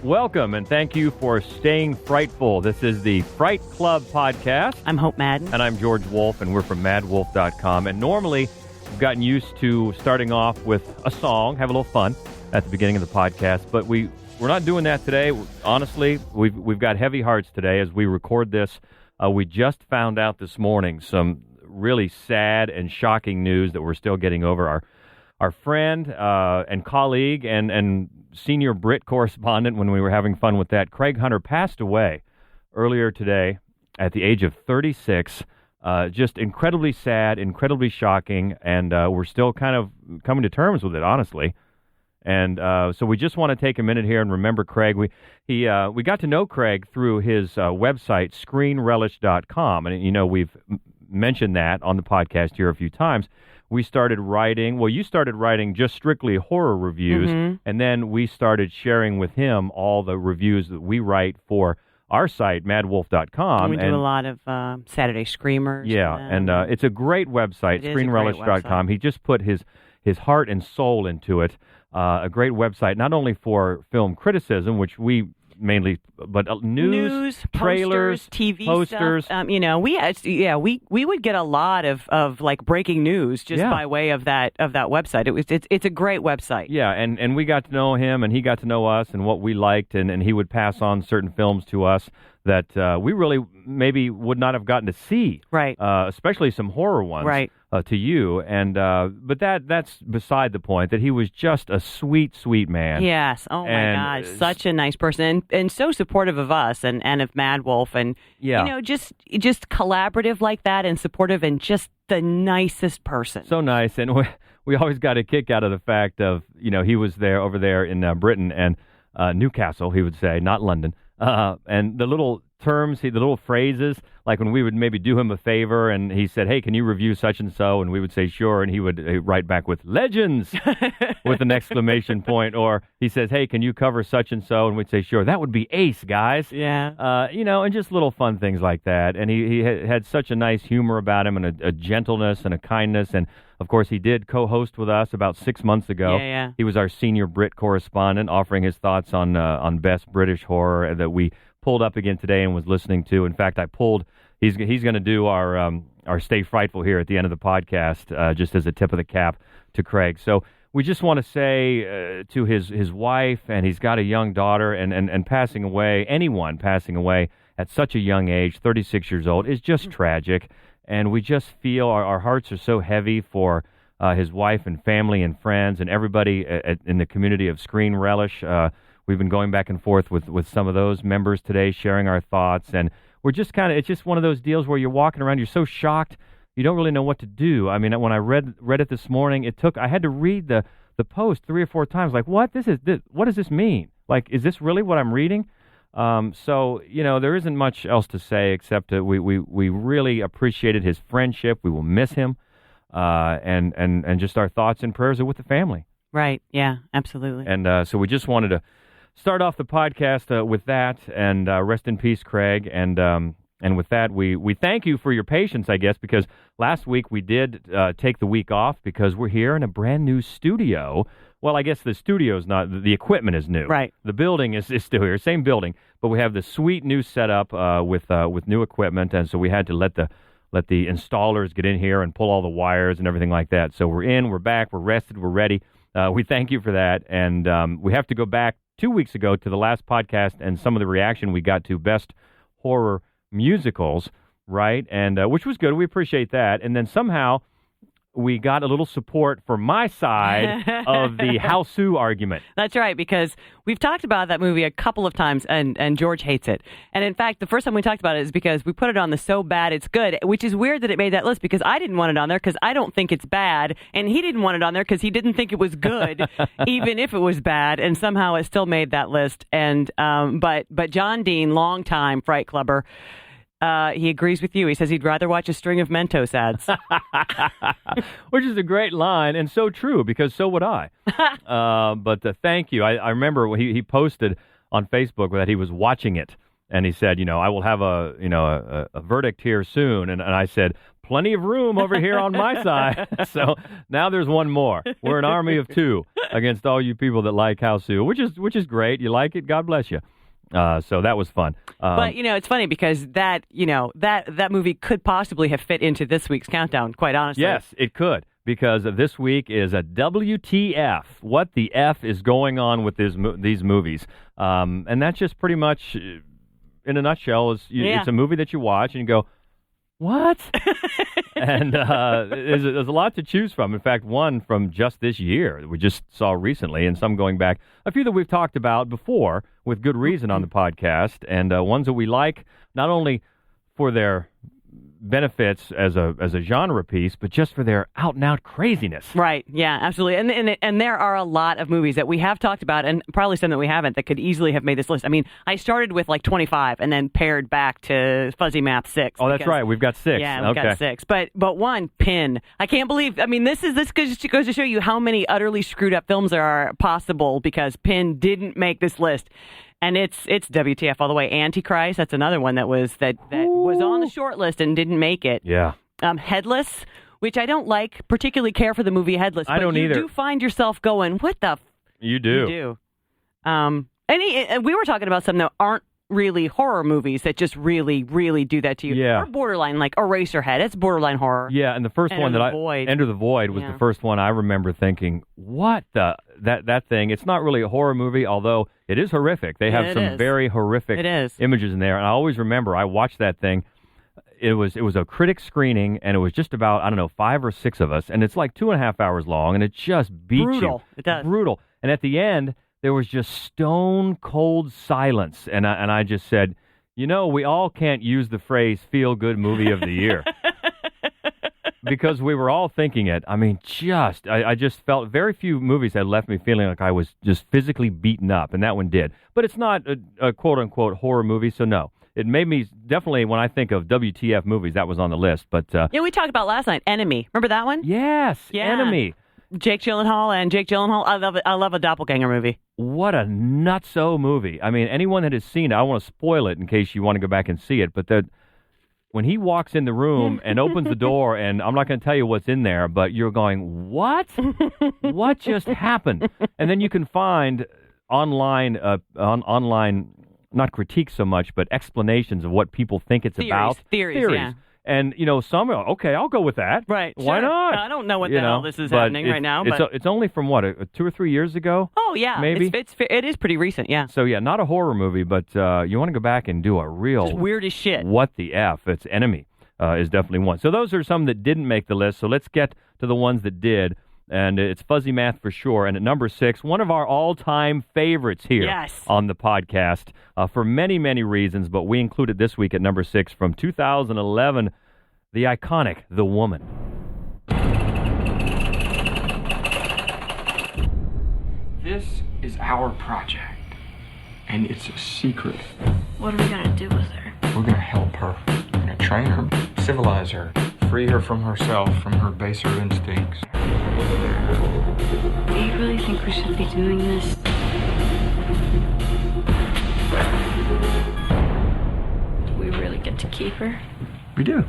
welcome, and thank you for staying frightful. This is the Fright Club podcast. I'm Hope Madden. And I'm George Wolf, and we're from madwolf.com. And normally, we've gotten used to starting off with a song, have a little fun at the beginning of the podcast, but we're not doing that today. Honestly, we've got heavy hearts today as we record this. We just found out this morning some really sad and shocking news that we're still getting over. Our friend and colleague and senior Brit correspondent, when we were having fun with that, Craig Hunter, passed away earlier today at the age of 36. Just incredibly sad, incredibly shocking, and we're still kind of coming to terms with it, honestly. And so we just want to take a minute here and remember Craig. We got to know Craig through his website, screenrelish.com, and you know we've mentioned that on the podcast here a few times. We started writing, you started writing just strictly horror reviews, and then we started sharing with him all the reviews that we write for our site, madwolf.com. We do a lot of Saturday Screamers. Yeah, and it's a great website, screenrelish.com. He just put his heart and soul into it. A great website, not only for film criticism, which we mainly, but news, trailers, posters, TV posters. Stuff. We would get a lot of like breaking news just by way of that website. It's a great website. Yeah, and we got to know him, and he got to know us and what we liked, and he would pass on certain films to us that we really maybe would not have gotten to see. Right. Especially some horror ones. Right. To you, and but that's beside the point. That he was just a sweet, sweet man. Yes. Oh my gosh, such a nice person, and so supportive of us and of Mad Wolf, and you know, just collaborative like that, and supportive, and just the nicest person. So nice, and we always got a kick out of the fact of, you know, he was over there in Britain and Newcastle, he would say, not London, and the little terms, the little phrases, like when we would maybe do him a favor and he said, hey, can you review such and so? And we would say, sure. And he would write back with legends with an exclamation point. Or he says, hey, can you cover such and so? And we'd say, sure. That would be ace, guys. Yeah. You know, and just little fun things like that. And he had such a nice humor about him and a gentleness and a kindness. And of course, he did co-host with us about 6 months ago. Yeah. He was our senior Brit correspondent, offering his thoughts on best British horror that we pulled up again today and was listening to. In fact, he's going to do our Stay Frightful here at the end of the podcast, just as a tip of the cap to Craig. So we just want to say to his wife, and he's got a young daughter, and passing away, anyone passing away at such a young age, 36 years old, is just tragic. And we just feel our hearts are so heavy for his wife and family and friends and everybody in the community of Screen Relish. We've been going back and forth with some of those members today, sharing our thoughts, and we're just it's just one of those deals where you're walking around, you're so shocked, you don't really know what to do. I mean, when I read it this morning, I had to read the post 3 or 4 times, like, what does this mean? Like, is this really what I'm reading? So, you know, there isn't much else to say except that we really appreciated his friendship. We will miss him, and just our thoughts and prayers are with the family. Right. Yeah, absolutely. And so we just wanted to start off the podcast with that, and rest in peace, Craig. And with that, we thank you for your patience, I guess, because last week we did take the week off because we're here in a brand new studio. Well, I guess the studio's not, the equipment is new. Right. The building is still here, same building, but we have the sweet new setup with new equipment, and so we had to let the installers get in here and pull all the wires and everything like that. So we're back, we're rested, we're ready. We thank you for that, and we have to go back 2 weeks ago to the last podcast and some of the reaction we got to best horror musicals, right? And which was good. We appreciate that. And then somehow we got a little support for my side of the Hausu argument. That's right, because we've talked about that movie a couple of times, and George hates it. And in fact, the first time we talked about it is because we put it on the So Bad It's Good, which is weird that it made that list because I didn't want it on there because I don't think it's bad, and he didn't want it on there because he didn't think it was good, even if it was bad, and somehow it still made that list. And but John Dean, longtime Fright Clubber, he agrees with you. He says he'd rather watch a string of Mentos ads. Which is a great line, and so true, because so would I. But thank you. I remember he posted on Facebook that he was watching it, and he said, I will have a verdict here soon. And I said, plenty of room over here on my side. So now there's one more. We're an army of two against all you people that like Hausu, which is great. You like it, God bless you. So that was fun. But it's funny because that movie could possibly have fit into this week's countdown. Quite honestly, yes, it could, because this week is a WTF. What the F is going on with these movies? And that's just pretty much, in a nutshell, it's a movie that you watch and you go, what? And there's a lot to choose from. In fact, one from just this year that we just saw recently, and some going back. A few that we've talked about before with good reason on the podcast, and ones that we like not only for their benefits as a genre piece, but just for their out-and-out craziness. Right, yeah, absolutely. And there are a lot of movies that we have talked about, and probably some that we haven't, that could easily have made this list. I mean, I started with like 25 and then paired back to Fuzzy Math 6. Oh, that's right. We've got 6. Yeah, we've got 6. But one, Pin. I can't believe, I mean, this goes to show you how many utterly screwed up films there are possible, because Pin didn't make this list. And it's WTF all the way. Antichrist, that's another one that was on the short list and didn't make it. Yeah. Headless, which I don't particularly care for the movie Headless. I don't either. You do find yourself going, what the? You do. You do. And we were talking about some that aren't really horror movies that just really, really do that to you. Yeah. Or borderline, like Eraserhead. It's borderline horror. Yeah, and the first one that Enter the Void was the first one I remember thinking, what the, that thing, it's not really a horror movie, although it is horrific. They have some very horrific images in there, and I always remember I watched that thing. It was a critic screening, and it was just about, 5 or 6 of us, and it's like 2.5 hours long, and it just beats Brutal. you. It does. Brutal. And at the end, there was just stone cold silence, and I just said, we all can't use the phrase "feel good movie of the year," because we were all thinking it. I mean, I just felt very few movies had left me feeling like I was just physically beaten up, and that one did. But it's not a quote unquote horror movie, so no. It made me definitely, when I think of WTF movies, that was on the list. But we talked about last night, Enemy. Remember that one? Yes, yeah. Enemy. Jake Gyllenhaal. I love it. I love a doppelganger movie. What a nutso movie. I mean, anyone that has seen it, I don't want to spoil it in case you want to go back and see it, but when he walks in the room and opens the door, and I'm not going to tell you what's in there, but you're going, what? What just happened? And then you can find online, not critiques so much, but explanations of what people think it's about. Theories. Yeah. And, some are, okay, I'll go with that. Right. Why not? I don't know what the hell this is happening right now. But it's only from, 2 or 3 years ago? Oh, yeah. Maybe? It is pretty recent, yeah. So, yeah, not a horror movie, but you want to go back and do a real... Just weird as shit. What the F? It's Enemy is definitely one. So those are some that didn't make the list. So let's get to the ones that did. And it's Fuzzy Math for sure. And at number 6, one of our all-time favorites here on the podcast for many, many reasons. But we included this week at number 6 from 2011, the iconic The Woman. This is our project, and it's a secret. What are we gonna do with her? We're gonna help her. We're gonna train her, civilize her, free her from herself, from her baser instincts. Do you really think we should be doing this? Do we really get to keep her? We do.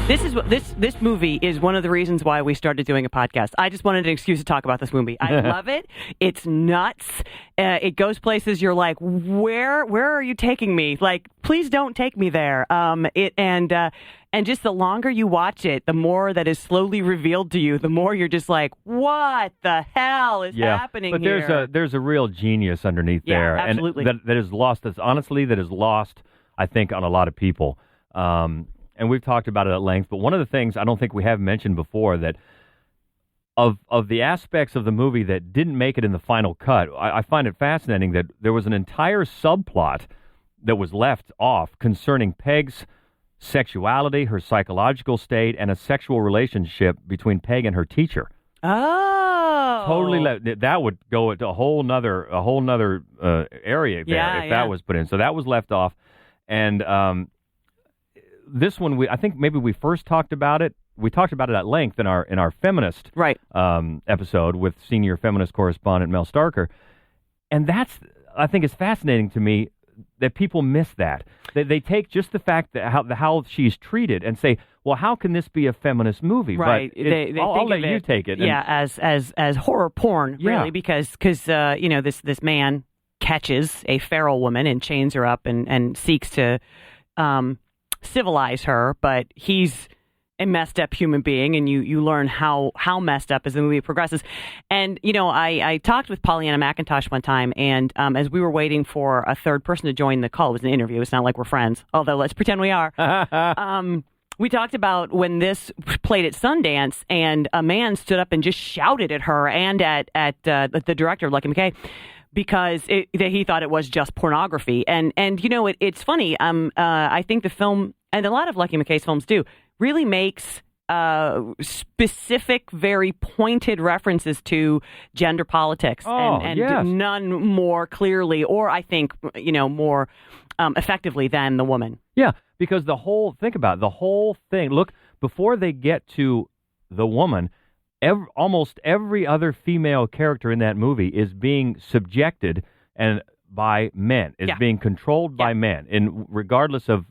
This movie is one of the reasons why we started doing a podcast. I just wanted an excuse to talk about this movie. I love it. It's nuts. It goes places you're like, where are you taking me? Like, please don't take me there. And just the longer you watch it, the more that is slowly revealed to you, the more you're just like, what the hell is happening here? But there's a real genius underneath there. Absolutely. And that is lost. That is lost, I think, on a lot of people. And we've talked about it at length, but one of the things I don't think we have mentioned before, that of the aspects of the movie that didn't make it in the final cut, I find it fascinating that there was an entire subplot that was left off concerning Peg's sexuality, her psychological state, and a sexual relationship between Peg and her teacher. Oh, totally. That would go into a whole nother area there if that was put in. So that was left off, and this one, I think maybe we first talked about it. We talked about it at length in our feminist episode with senior feminist correspondent Mel Starker, and I think it's fascinating to me that people miss that. They take just the fact that how she's treated and say, well, how can this be a feminist movie? Right. But I'll let you take it. Yeah, as horror porn, really, Yeah. because this man catches a feral woman and chains her up and seeks to civilize her, but he's a messed up human being, and you learn how messed up as the movie progresses. And I talked with Pollyanna McIntosh one time, and as we were waiting for a third person to join the call, it was an interview. It's not like we're friends, although let's pretend we are. We talked about when this played at Sundance, and a man stood up and just shouted at her and at the director, Lucky McKay, because he thought it was just pornography. And it's funny. I think the film, and a lot of Lucky McKay's films do, really makes specific, very pointed references to gender politics, and yes. none more clearly, or I think more effectively than the woman. Yeah, because think about it, the whole thing. Look, before they get to the woman, almost every other female character in that movie is being subjected by men, is being controlled by men, and regardless of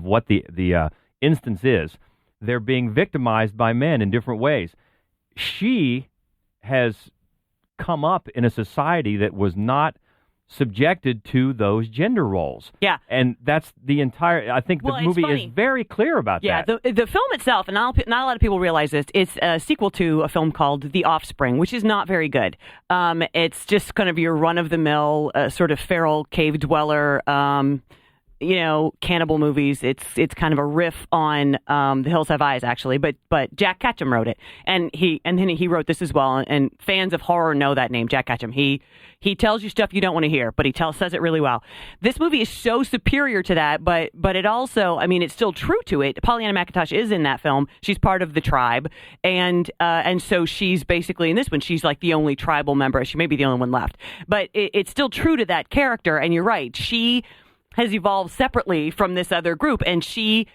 what the instance is, they're being victimized by men in different ways. She has come up in a society that was not subjected to those gender roles. Yeah. And that's the entire, I think the movie is very clear about that. Yeah, the film itself, and not a lot of people realize this, it's a sequel to a film called The Offspring, which is not very good. It's just kind of your run-of-the-mill sort of feral cave dweller, cannibal movies. It's kind of a riff on The Hills Have Eyes, actually, but Jack Ketchum wrote it, and then he wrote this as well. And fans of horror know that name, Jack Ketchum. He tells you stuff you don't want to hear, but he says it really well. This movie is so superior to that, but it also, it's still true to it. Pollyanna McIntosh is in that film. She's part of the tribe, and so she's basically in this one. She's like the only tribal member. She may be the only one left, but it's still true to that character. And you're right, she has evolved separately from this other group, and she,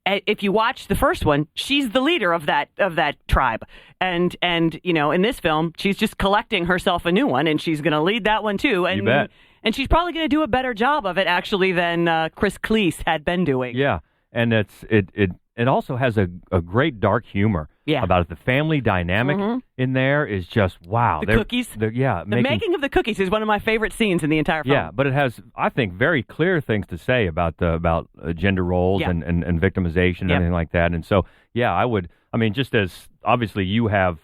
if you watch the first one, she's the leader of that tribe, and in this film, she's just collecting herself a new one, and she's going to lead that one too, and you bet. And she's probably going to do a better job of it actually than Chris Cleese had been doing. Yeah, and it also has a great dark humor about it. The family dynamic in there is just wow. The cookies. The making of the cookies is one of my favorite scenes in the entire film. Yeah, but it has, I think, very clear things to say about gender roles and victimization and everything like that. And so, just as obviously you have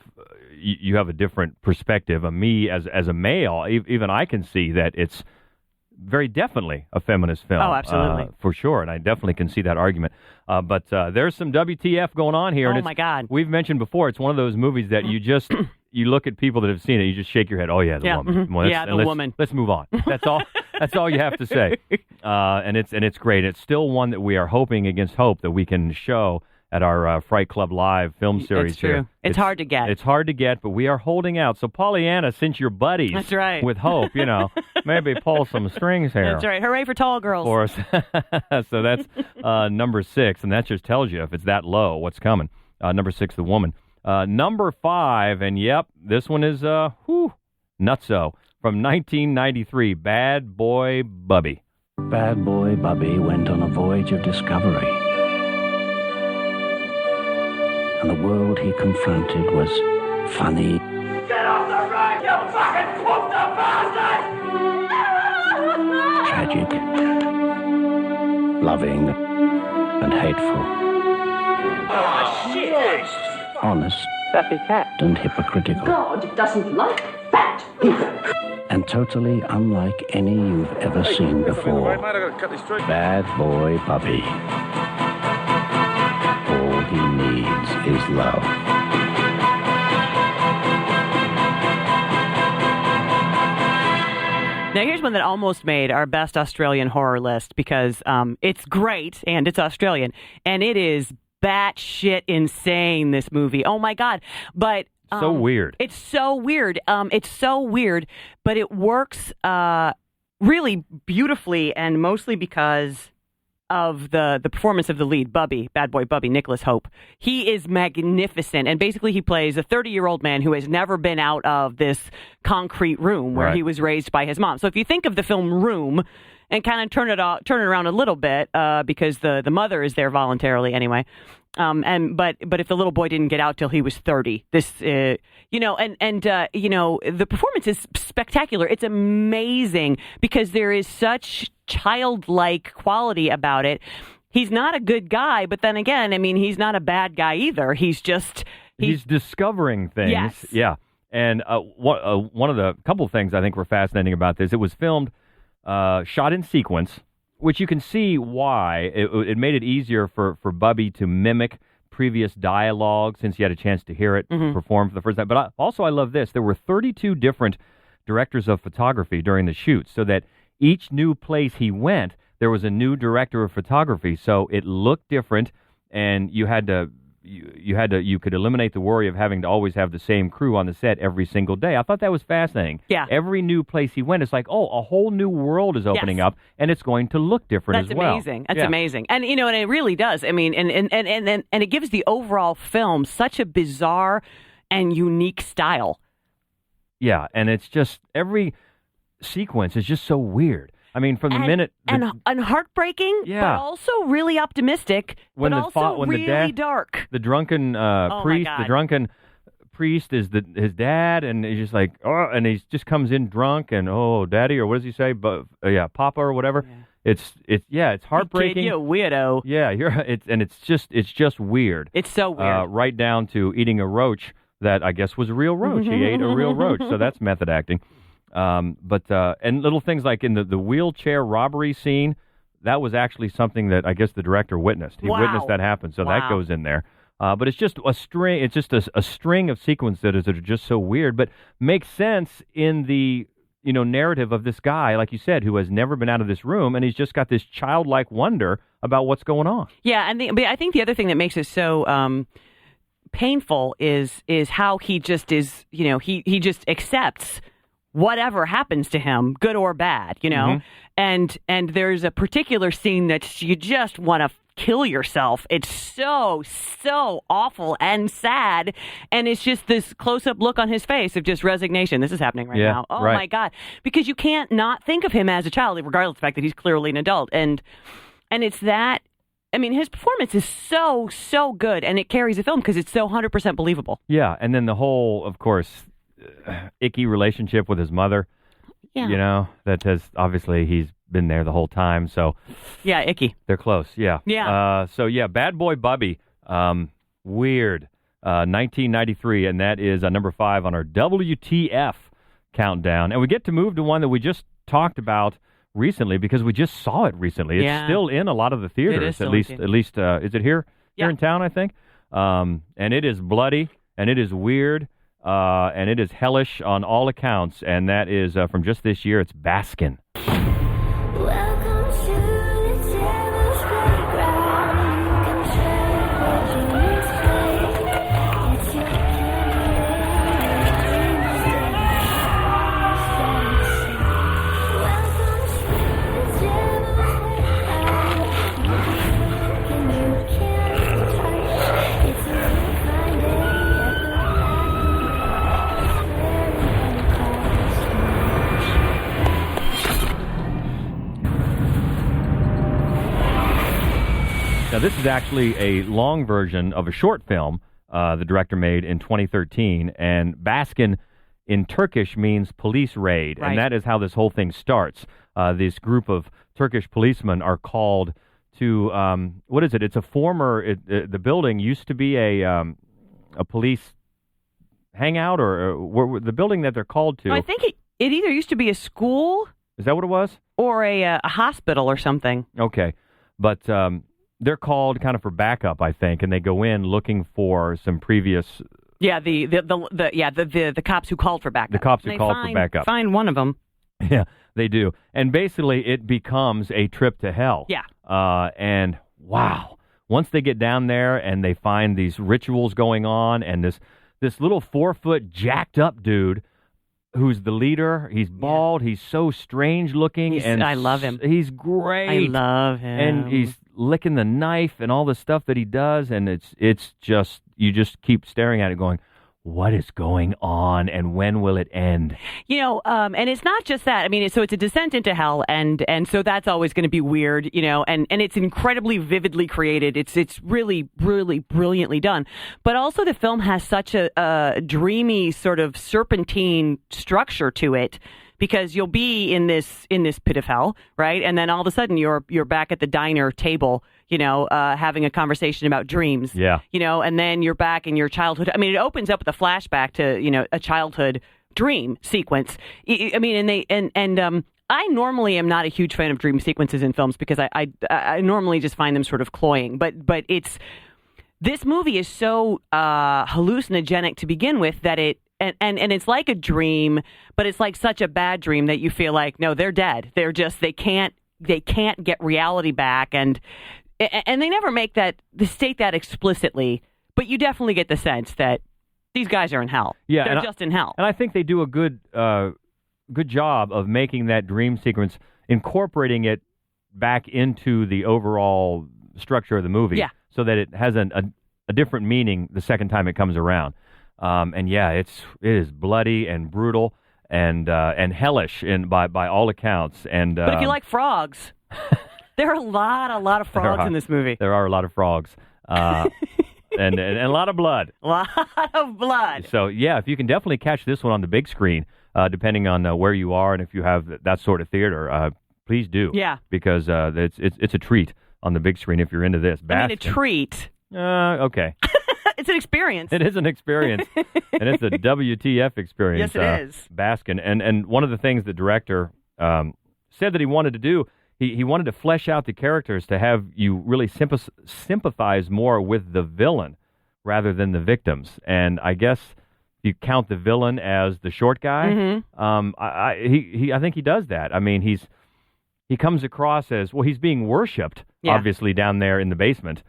a different perspective of me as a male, even I can see that it's very definitely a feminist film. Oh, absolutely. For sure, and I definitely can see that argument. But there's some WTF going on here. Oh, my God. We've mentioned before, it's one of those movies that you just, you look at people that have seen it, you just shake your head, oh, yeah, the woman. Mm-hmm. Well, the woman. Let's move on. That's all. That's all you have to say. And it's great. It's still one that we are hoping against hope that we can show at our Fright Club Live film series. It's true. Here. It's hard to get. It's hard to get, but we are holding out. So, Pollyanna, since you're buddies That's right. with Hope, maybe pull some strings here. That's right. Hooray for tall girls. For us. So that's number 6, and that just tells you if it's that low, what's coming. Number 6, The Woman. Number 5, and yep, this one is nutso, from 1993, Bad Boy Bubby. Bad Boy Bubby went on a voyage of discovery. And the world he confronted was funny. Get off the road, you fucking pooped bastard! Tragic, loving, and hateful. Oh, shit! Honest and hypocritical. God doesn't like fat people. And totally unlike any you've ever seen before. Bad Boy Bubby. All he needs is love. Now, here's one that almost made our best Australian horror list because it's great and it's Australian, and it is batshit insane, this movie. Oh, my God. But so weird. It's so weird. It's so weird, but it works really beautifully, and mostly because of the performance of the lead, Bubby, Bad Boy Bubby, Nicholas Hope. He is magnificent, and basically he plays a 30-year-old man who has never been out of this concrete room where he was raised by his mom. So if you think of the film Room, and kind of turn it around a little bit because the mother is there voluntarily anyway. But if the little boy didn't get out till he was 30, this, the performance is spectacular. It's amazing because there is such childlike quality about it. He's not a good guy, but then again, I mean, he's not a bad guy either. He's discovering things. Yes. Yeah. And one of the couple of things I think were fascinating about this, it was filmed, shot in sequence, which you can see why. It made it easier for Bubby to mimic previous dialogue since he had a chance to hear it perform for the first time. But I love this. There were 32 different directors of photography during the shoot, so that each new place he went, there was a new director of photography. So it looked different, and you could eliminate the worry of having to always have the same crew on the set every single day. I thought that was fascinating. Yeah. Every new place he went, it's like, a whole new world is opening up, and it's going to look different as well. That's amazing. That's amazing. And, and it really does. I mean, and it gives the overall film such a bizarre and unique style. Yeah, and it's just, every sequence is just so weird. I mean, from the minute... And heartbreaking, but also really optimistic, but also really dark. The drunken priest, the drunken priest is his dad, and he's just like, and he just comes in drunk, and, daddy, or what does he say? But papa or whatever. Yeah. It's heartbreaking. Kid, you weirdo. Yeah, it's just weird. It's so weird. Right down to eating a roach that I guess was a real roach. He ate a real roach, so that's method acting. And little things like in the wheelchair robbery scene, that was actually something that I guess the director witnessed. He witnessed that happen, so that goes in there. But it's just a string. It's just a string of sequences that are just so weird, but makes sense in the narrative of this guy, like you said, who has never been out of this room, and he's just got this childlike wonder about what's going on. Yeah, but I think the other thing that makes it so painful is how he just is. He just accepts whatever happens to him, good or bad, and there's a particular scene that you just want to kill yourself. It's so awful and sad, and it's just this close-up look on his face of just resignation. This is happening right now. Oh my God, because you can't not think of him as a child, regardless of the fact that he's clearly an adult, and it's that. I mean, his performance is so good, and it carries the film because it's so 100% believable. Yeah, and then the whole, of course, icky relationship with his mother, that has obviously he's been there the whole time. So yeah, icky. They're close. Yeah. Yeah. Bad Boy Bubby, weird. 1993, and that is number 5 on our WTF countdown. And we get to move to one that we just talked about recently because we just saw it recently. It's still in a lot of the theaters. At least, is it here? Yeah. Here in town, I think. And it is bloody and it is weird. And it is hellish on all accounts, and that is from just this year. It's Baskin. Welcome to the devil's playground. You can try what you misplay. It's your welcome to the devil's playground. And you can't touch. It's a fine day at Now, this is actually a long version of a short film the director made in 2013, and Baskin in Turkish means police raid, and that is how this whole thing starts. This group of Turkish policemen are called to, what is it? It's a former, the building used to be a police hangout, or the building that they're called to. I think it either used to be a school. Is that what it was? Or a hospital or something. Okay, but they're called kind of for backup, I think, and they go in looking for some previous. Yeah, the cops who called for backup. The cops who called for backup. Find one of them. Yeah, they do, and basically it becomes a trip to hell. Yeah. And wow, once they get down there and they find these rituals going on, and this little 4-foot jacked up dude who's the leader. He's bald. He's so strange looking, and I love him. He's great. I love him. And he's licking the knife and all the stuff that he does, and it's just, you just keep staring at it going, what is going on and when will it end? And it's not just that. I mean, so it's a descent into hell, and so that's always going to be weird, and it's incredibly vividly created. It's really, really brilliantly done. But also the film has such a dreamy sort of serpentine structure to it, because you'll be in this pit of hell, right? And then all of a sudden you're back at the diner table, having a conversation about dreams. Yeah. And then you're back in your childhood. I mean, it opens up with a flashback to, a childhood dream sequence. I mean, I normally am not a huge fan of dream sequences in films because I normally just find them sort of cloying. But this movie is so hallucinogenic to begin with that and it's like a dream, but it's like such a bad dream that you feel like, no, they're dead. They can't get reality back, and they never they state that explicitly, but you definitely get the sense that these guys are in hell. Yeah, they're just in hell. And I think they do a good job of making that dream sequence, incorporating it back into the overall structure of the movie, yeah, so that it has a different meaning the second time it comes around. It is bloody and brutal and hellish by all accounts. And but if you like frogs, there are a lot of frogs in this movie. There are a lot of frogs, and a lot of blood. A lot of blood. So yeah, if you can definitely catch this one on the big screen, depending on where you are and if you have that sort of theater, please do. Yeah, because it's a treat on the big screen if you're into this. I mean, a treat. Okay. It's an experience. It is an experience, and it's a WTF experience. Yes, it is. Baskin. And one of the things the director said that he wanted to do, he wanted to flesh out the characters to have you really sympathize more with the villain rather than the victims. And I guess you count the villain as the short guy. Mm-hmm. I think he does that. I mean, he comes across as, well, he's being worshipped, obviously, down there in the basement.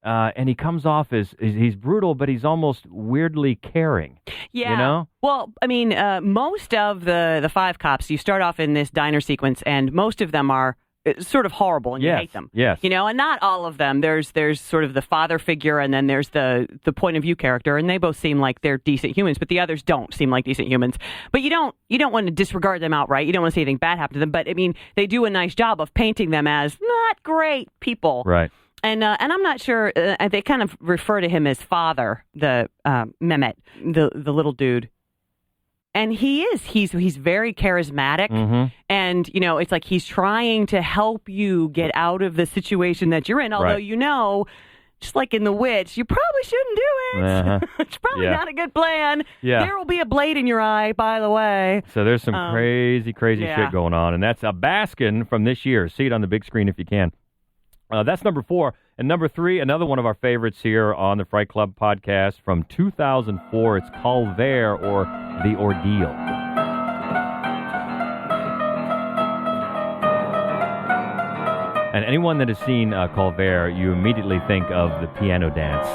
And he comes off as he's brutal, but he's almost weirdly caring. Yeah. Well, I mean, most of the five cops, you start off in this diner sequence, and most of them are sort of horrible, and you hate them. Yes. And not all of them. There's sort of the father figure, and then there's the point of view character, and they both seem like they're decent humans, but the others don't seem like decent humans. But you don't want to disregard them outright. You don't want to see anything bad happen to them. But I mean, they do a nice job of painting them as not great people. Right. And I'm not sure, they kind of refer to him as father, the Mehmet, the little dude. And he's very charismatic. Mm-hmm. And, it's like he's trying to help you get out of the situation that you're in. Although, just like in The Witch, you probably shouldn't do it. Uh-huh. It's probably not a good plan. Yeah. There will be a blade in your eye, by the way. So there's some crazy shit going on. And that's a Baskin from this year. See it on the big screen if you can. That's number 4. And number 3, another one of our favorites here on the Fright Club podcast from 2004. It's Calvaire, or The Ordeal. And anyone that has seen Calvaire, you immediately think of the piano dance,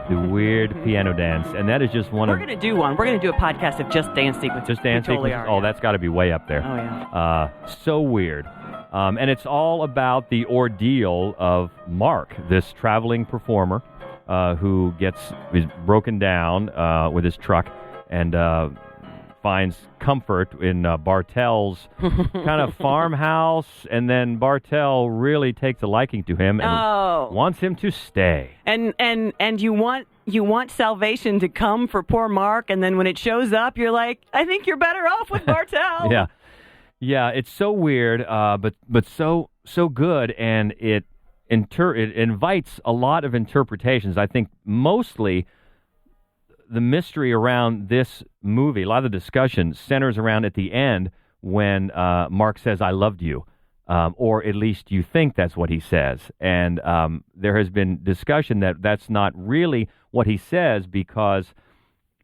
the weird piano dance. And that is just one We're going to do one. We're going to do a podcast of just dance sequences. Just dance totally sequences? Are, oh, that's got to be way up there. Oh, yeah. So weird. And it's all about the ordeal of Mark, this traveling performer who is broken down with his truck and finds comfort in Bartel's kind of farmhouse, and then Bartel really takes a liking to him and wants him to stay. And you want salvation to come for poor Mark, and then when it shows up, you're like, I think you're better off with Bartel. Yeah. Yeah, it's so weird, but so good, and it invites a lot of interpretations. I think mostly the mystery around this movie, a lot of the discussion centers around at the end when Mark says, I loved you, or at least you think that's what he says. And there has been discussion that that's not really what he says, because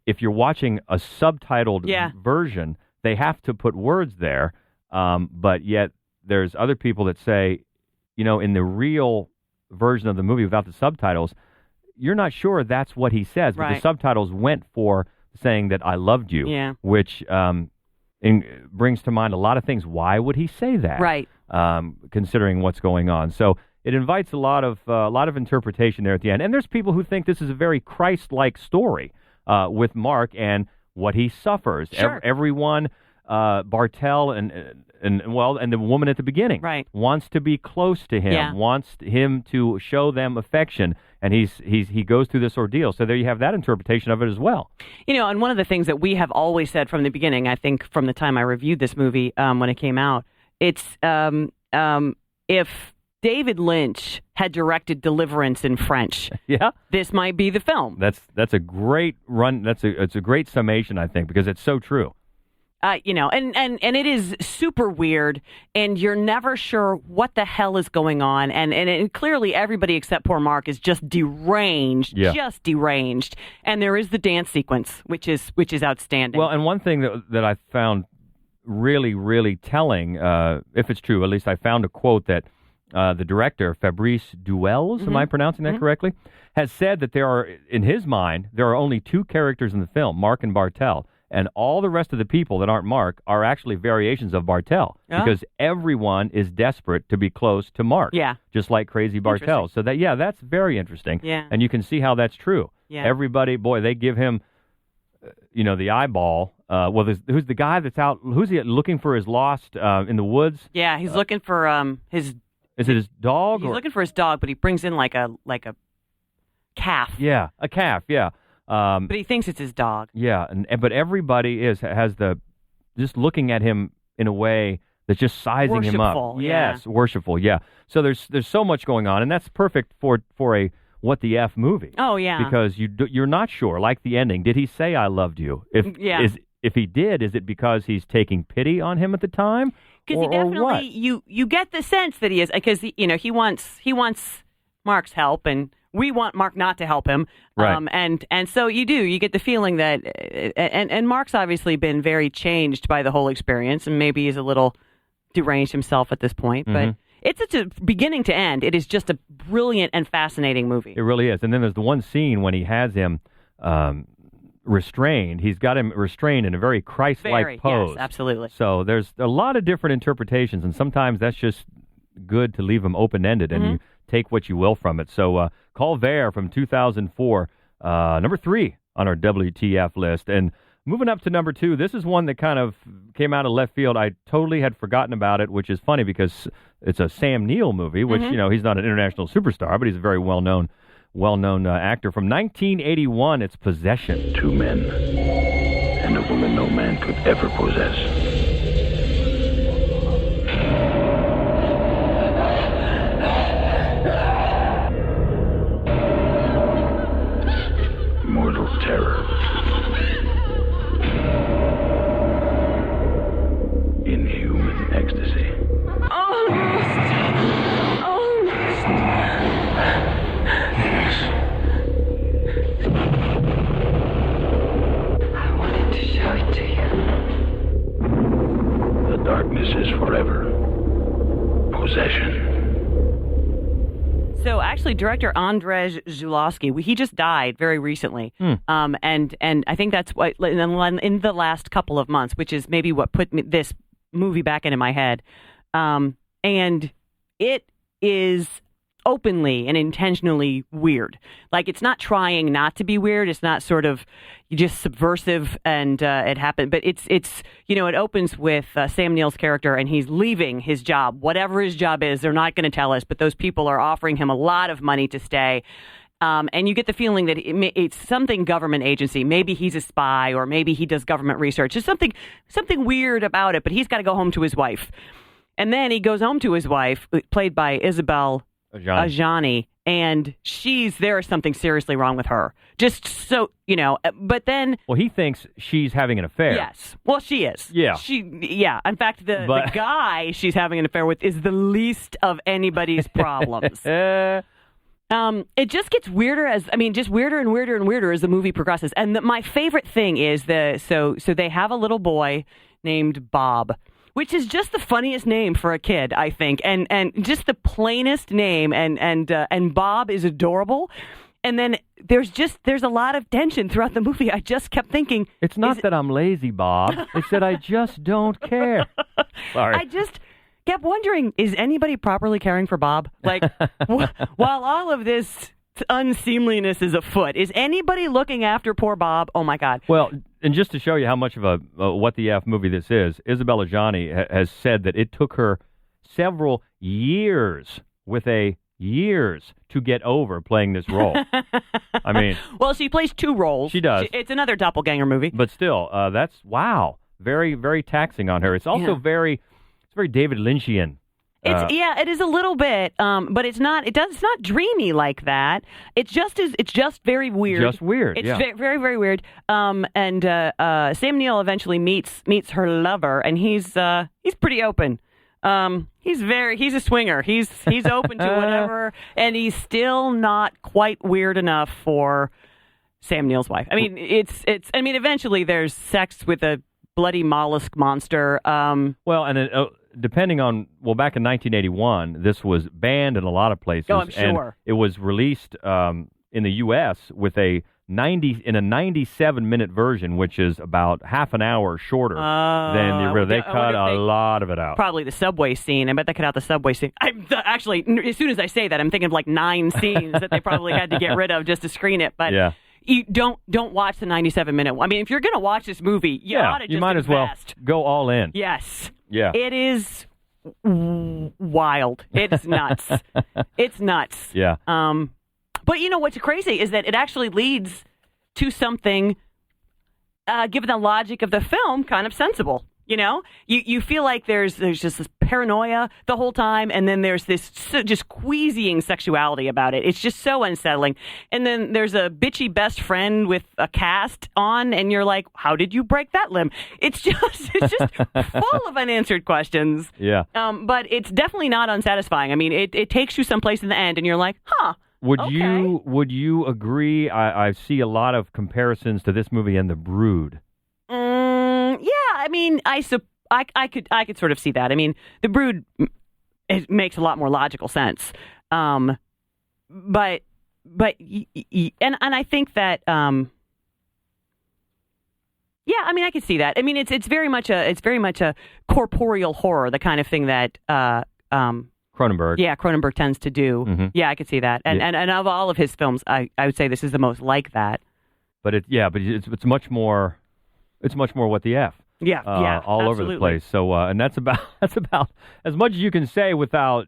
if you're watching a subtitled version, they have to put words there. But yet there's other people that say, in the real version of the movie without the subtitles, you're not sure that's what he says. But the subtitles went for saying that I loved you, which brings to mind a lot of things. Why would he say that? Right. Considering what's going on. So it invites a lot of interpretation there at the end. And there's people who think this is a very Christ-like story. with Mark and what he suffers. Sure. Everyone, Bartell and the woman at the beginning, right, wants to be close to him, wants him to show them affection, and he goes through this ordeal. So there you have that interpretation of it as well. You know, and one of the things that we have always said from the beginning, I think from the time I reviewed this movie when it came out, it's if David Lynch had directed Deliverance in French, this might be the film. That's a great run. It's a great summation, I think, because it's so true. You know, and it is super weird, and you're never sure what the hell is going on, and clearly everybody except poor Mark is just deranged, and there is the dance sequence, which is outstanding. Well, and one thing that I found really, really telling, if it's true, at least I found a quote that the director, Fabrice Duels, am I pronouncing that correctly, has said that in his mind, there are only two characters in the film, Mark and Bartell. And all the rest of the people that aren't Mark are actually variations of Bartell because everyone is desperate to be close to Mark. Yeah. Just like Crazy Bartell. So that's very interesting. Yeah. And you can see how that's true. Yeah. Everybody, boy, they give him, the eyeball. Who's the guy that's out? Who's he looking for? Is lost in the woods? Yeah, he's looking for his. Is it his dog? He's looking for his dog, but he brings in like a calf. Yeah, a calf. Yeah. But he thinks it's his dog. Yeah, but everybody has just looking at him in a way that's just sizing him up. Yes, worshipful. Yeah. So there's so much going on, and that's perfect for a What the F movie. Oh yeah. Because you're not sure, like the ending. Did he say I loved you? If he did, is it because he's taking pity on him at the time? Because he definitely you get the sense that he is, because he wants Mark's help, and we want Mark not to help him. Right. And so you get the feeling that, and Mark's obviously been very changed by the whole experience, and maybe he's a little deranged himself at this point, but it's a beginning to end. It is just a brilliant and fascinating movie. It really is. And then there's the one scene when he has him restrained. He's got him restrained in a very Christ-like pose. Yes, absolutely. So there's a lot of different interpretations, and sometimes that's just good to leave them open-ended, and you take what you will from it. So Calvaire from 2004, number 3 on our WTF list. And moving up to number 2, this is one that kind of came out of left field. I totally had forgotten about it, which is funny because it's a Sam Neill movie, which, he's not an international superstar, but he's a very well-known actor. From 1981, it's Possession. 2 men and a woman no man could ever possess. Mortal terror. Inhuman ecstasy. Almost. I wanted to show it to you. The darkness is forever. Possession. So actually, director Andrzej Zulawski, he just died very recently, and I think that's what in the last couple of months, which is maybe what put this movie back into my head, and it is openly and intentionally weird. Like, it's not trying not to be weird. It's not sort of just subversive and it happened. But it's it opens with Sam Neill's character, and he's leaving his job. Whatever his job is, they're not going to tell us, but those people are offering him a lot of money to stay. And you get the feeling that it's something government agency. Maybe he's a spy, or maybe he does government research. There's something weird about it, but he's got to go home to his wife. And then he goes home to his wife, played by Isabel Adjani, and there is something seriously wrong with her. Just so, but then... Well, he thinks she's having an affair. Yes. Well, she is. Yeah. In fact, the guy she's having an affair with is the least of anybody's problems. It just gets weirder just weirder and weirder and weirder as the movie progresses. And my favorite thing is so they have a little boy named Bob, which is just the funniest name for a kid, I think, and just the plainest name, and Bob is adorable. And then there's a lot of tension throughout the movie. I just kept thinking, it's not that I'm lazy, Bob. It's that I just don't care. Sorry. I just kept wondering, is anybody properly caring for Bob? Like, while all of this unseemliness is afoot? Is anybody looking after poor Bob? Oh, my God. Well, and just to show you how much of a what the F movie this is, Isabella Gianni has said that it took her several years to get over playing this role. I mean... Well, she plays 2 roles. She does. It's another doppelganger movie. But still, that's, wow, very, very taxing on her. It's also very David Lynchian. It is a little bit, but it's not dreamy like that. It's just very weird. Just weird. It's very, very weird. And Sam Neill eventually meets her lover, and he's pretty open. He's a swinger. He's open to whatever, and he's still not quite weird enough for Sam Neill's wife. I mean, eventually there's sex with a bloody mollusk monster. Well, and depending on, back in 1981, this was banned in a lot of places. Oh, I'm sure. And it was released in the U.S. with a 97-minute version, which is about half an hour shorter than the original. They cut a lot of it out. Probably the subway scene. I bet they cut out the subway scene. Actually, as soon as I say that, I'm thinking of like 9 scenes that they probably had to get rid of just to screen it. But you don't watch the 97-minute one. I mean, if you're going to watch this movie, you ought to just might as well go all in. Yes. Yeah. It is wild. It's nuts. It's nuts. Yeah. But you know what's crazy is that it actually leads to something, given the logic of the film, kind of sensible. You know, you feel like there's just this paranoia the whole time, and then there's this just queasying sexuality about it. It's just so unsettling. And then there's a bitchy best friend with a cast on, and you're like, how did you break that limb? It's just full of unanswered questions. Yeah. But it's definitely not unsatisfying. I mean, it takes you someplace in the end, and you're like, huh. Would you agree? I see a lot of comparisons to this movie and The Brood. Yeah, I mean, I could sort of see that. I mean, The Brood, it makes a lot more logical sense. But I think that yeah, I mean, I could see that. I mean, it's very much a corporeal horror, the kind of thing that Cronenberg. Yeah, Cronenberg tends to do. Mm-hmm. Yeah, I could see that. And of all of his films, I would say this is the most like that. But it's much more. It's much more what the F. Yeah, all absolutely. over the place. So, and that's about as much as you can say without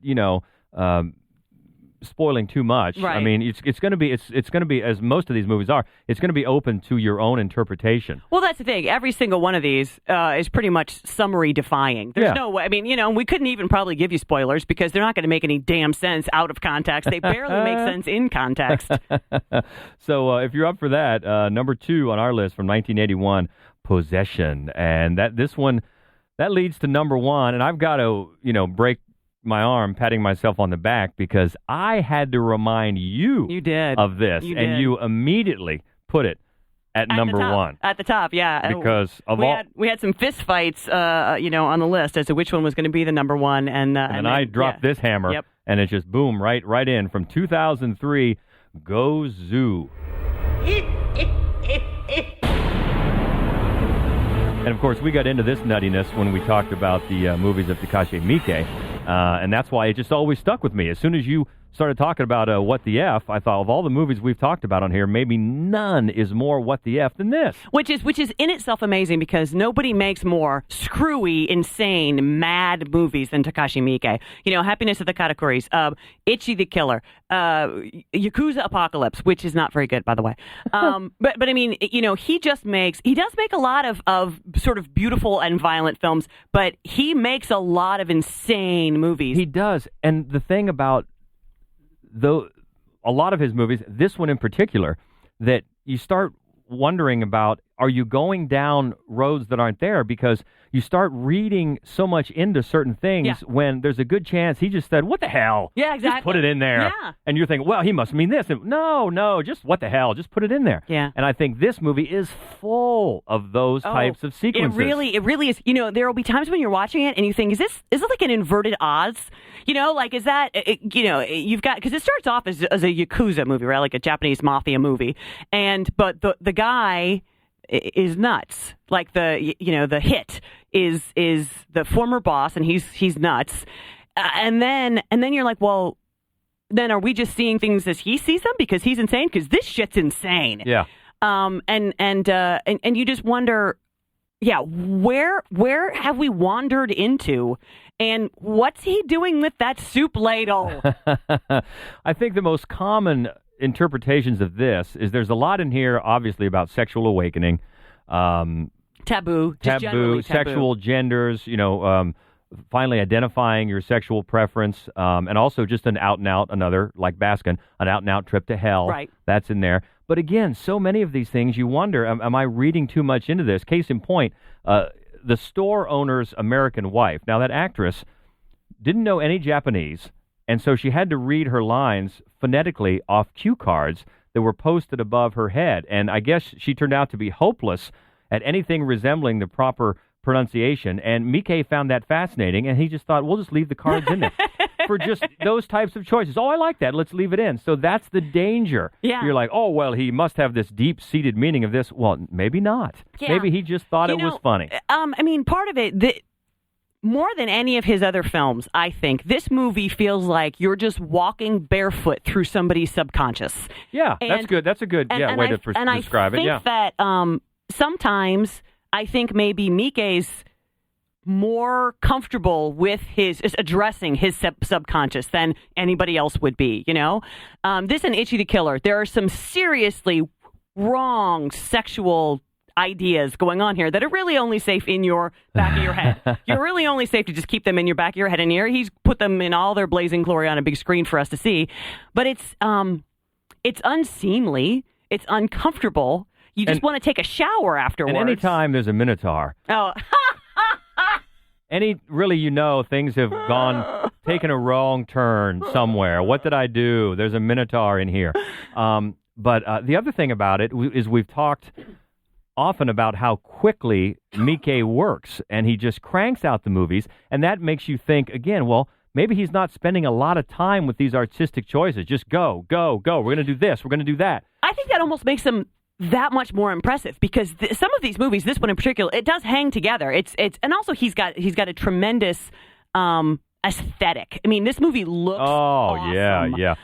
spoiling too much. Right. I mean, it's going to be as most of these movies are. It's going to be open to your own interpretation. Well, that's the thing. Every single one of these is pretty much summary defying. There's no way. I mean, we couldn't even probably give you spoilers because they're not going to make any damn sense out of context. They barely make sense in context. So, if you're up for that, number 2 on our list from 1981, Possession, and this one leads to number 1, and I've got to break my arm patting myself on the back because I had to remind you of this, and you immediately put it at number 1. At the top, yeah. Because we had some fist fights, on the list as to which one was going to be the number 1, and I dropped this hammer, and it just boom right in from 2003. Go Zoo. And, of course, we got into this nuttiness when we talked about the movies of Takashi Miike, and that's why it just always stuck with me. As soon as you started talking about What the F, I thought of all the movies we've talked about on here, maybe none is more What the F than this. Which is in itself amazing because nobody makes more screwy, insane, mad movies than Takashi Miike. Happiness of the Katakuris, Ichi the Killer, Yakuza Apocalypse, which is not very good, by the way. But I mean, he does make a lot of sort of beautiful and violent films, but he makes a lot of insane movies. He does. And the thing about a lot of his movies, this one in particular, that you start wondering about, are you going down roads that aren't there? Because you start reading so much into certain things when there's a good chance he just said, what the hell? Yeah, exactly. Just put it in there. Yeah. And you're thinking, well, he must mean this. And no, just what the hell? Just put it in there. Yeah. And I think this movie is full of those types of sequences. It really is. There will be times when you're watching it and you think, is it like an inverted Oz? Like, is that, you've got, because it starts off as a Yakuza movie, right? Like a Japanese mafia movie. But the guy is nuts. Like the hit is the former boss, and he's nuts. And then you're like, well, then are we just seeing things as he sees them because he's insane? Because this shit's insane. Yeah. And you just wonder, where have we wandered into? And what's he doing with that soup ladle? I think the most common interpretations of this is there's a lot in here, obviously, about sexual awakening, Taboo, sexual genders, finally identifying your sexual preference, and also just an out-and-out, another, like Baskin, an out-and-out trip to hell. Right. That's in there. But again, so many of these things, you wonder, am I reading too much into this? Case in point, the store owner's American wife. Now, that actress didn't know any Japanese, and so she had to read her lines phonetically off cue cards that were posted above her head. And I guess she turned out to be hopeless at anything resembling the proper pronunciation. And Miike found that fascinating, and he just thought, we'll just leave the cards in there for just those types of choices. Oh, I like that. Let's leave it in. So that's the danger. Yeah. You're like, oh, well, he must have this deep-seated meaning of this. Well, maybe not. Yeah. Maybe he just thought it was funny. Part of it, more than any of his other films, I think, this movie feels like you're just walking barefoot through somebody's subconscious. Yeah, that's good. That's a good way to describe it. And I think that sometimes I think maybe Miike's more comfortable with addressing his subconscious than anybody else would be, This and Itchy the Killer, there are some seriously wrong sexual ideas going on here that are really only safe in your back of your head. You're really only safe to just keep them in your back of your head. And here he's put them in all their blazing glory on a big screen for us to see. But it's unseemly. It's uncomfortable. You just want to take a shower afterwards. And anytime there's a Minotaur. Oh. Things have taken a wrong turn somewhere. What did I do? There's a Minotaur in here. But the other thing about it is we've talked often about how quickly Miike works, and he just cranks out the movies, and that makes you think, again, well, maybe he's not spending a lot of time with these artistic choices. Just go. We're going to do this. We're going to do that. I think that almost makes him that much more impressive because some of these movies, this one in particular, it does hang together. And also he's got a tremendous aesthetic. I mean, this movie looks awesome. Yeah.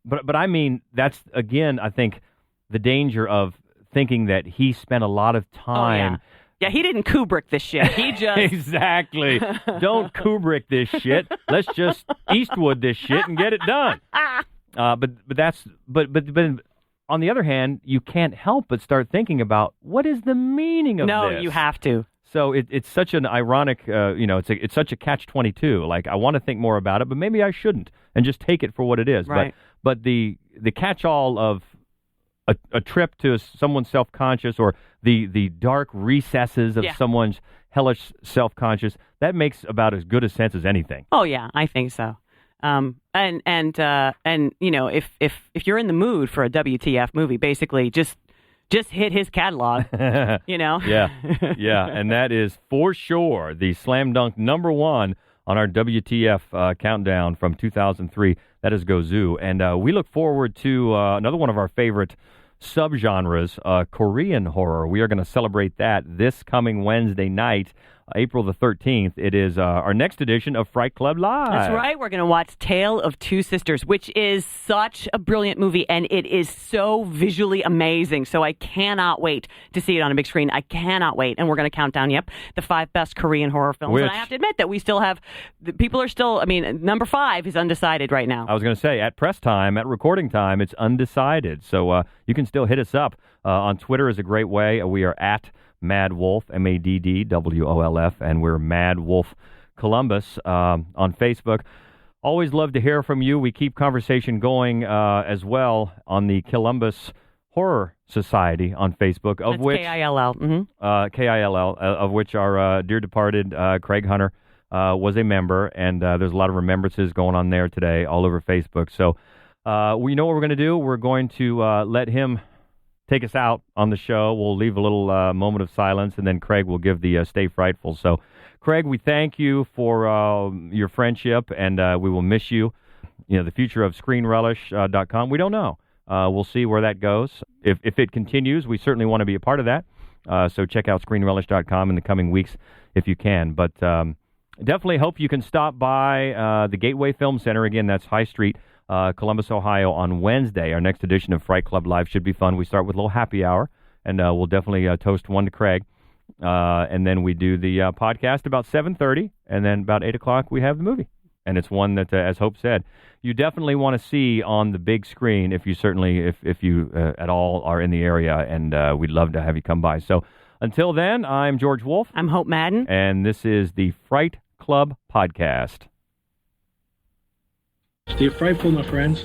But I mean, that's again, I think the danger of thinking that he spent a lot of time. Yeah, he didn't Kubrick this shit. He just exactly. Don't Kubrick this shit. Let's just Eastwood this shit and get it done. But on the other hand, you can't help but start thinking about what is the meaning of this. No, you have to. So it's such an ironic, it's such a catch-22. Like, I want to think more about it, but maybe I shouldn't, and just take it for what it is. Right. But the catch-all of a trip to someone's self-conscious or the dark recesses of someone's hellish self-conscious, that makes about as good a sense as anything. Oh yeah, I think so. And if you're in the mood for a WTF movie, basically just hit his catalog. Yeah, and that is for sure the slam dunk #1 on our WTF countdown from 2003. That is Gozu, and we look forward to another one of our favorite subgenres, Korean horror. We are going to celebrate that this coming Wednesday night, April the 13th. It is our next edition of Fright Club Live. That's right. We're going to watch Tale of Two Sisters, which is such a brilliant movie, and it is so visually amazing. So I cannot wait to see it on a big screen. I cannot wait. And we're going to count down, the 5 best Korean horror films. And I have to admit that we still have, number 5 is undecided right now. I was going to say, at press time, at recording time, it's undecided. So you can still hit us up. On Twitter is a great way. We are at Mad Wolf, MADDWOLF, and we're Mad Wolf Columbus on Facebook. Always love to hear from you. We keep conversation going as well on the Columbus Horror Society on Facebook, of That's which KILL. Mm-hmm. KILL, of which our dear departed Craig Hunter was a member, and there's a lot of remembrances going on there today all over Facebook. So we know what we're going to do. We're going to let him take us out on the show. We'll leave a little moment of silence, and then Craig will give the Stay Frightful. So, Craig, we thank you for your friendship, and we will miss you. The future of ScreenRelish.com, we don't know. We'll see where that goes. If it continues, we certainly want to be a part of that. So check out ScreenRelish.com in the coming weeks if you can. But definitely hope you can stop by the Gateway Film Center. Again, that's High Street Columbus, Ohio on Wednesday. Our next edition of Fright Club Live should be fun. We start with a little happy hour, and we'll definitely toast one to Craig. And then we do the podcast about 7:30, and then about 8 o'clock we have the movie. And it's one that, as Hope said, you definitely want to see on the big screen if you at all are in the area, and we'd love to have you come by. So until then, I'm George Wolf. I'm Hope Madden. And this is the Fright Club Podcast. Stay frightful, my friends.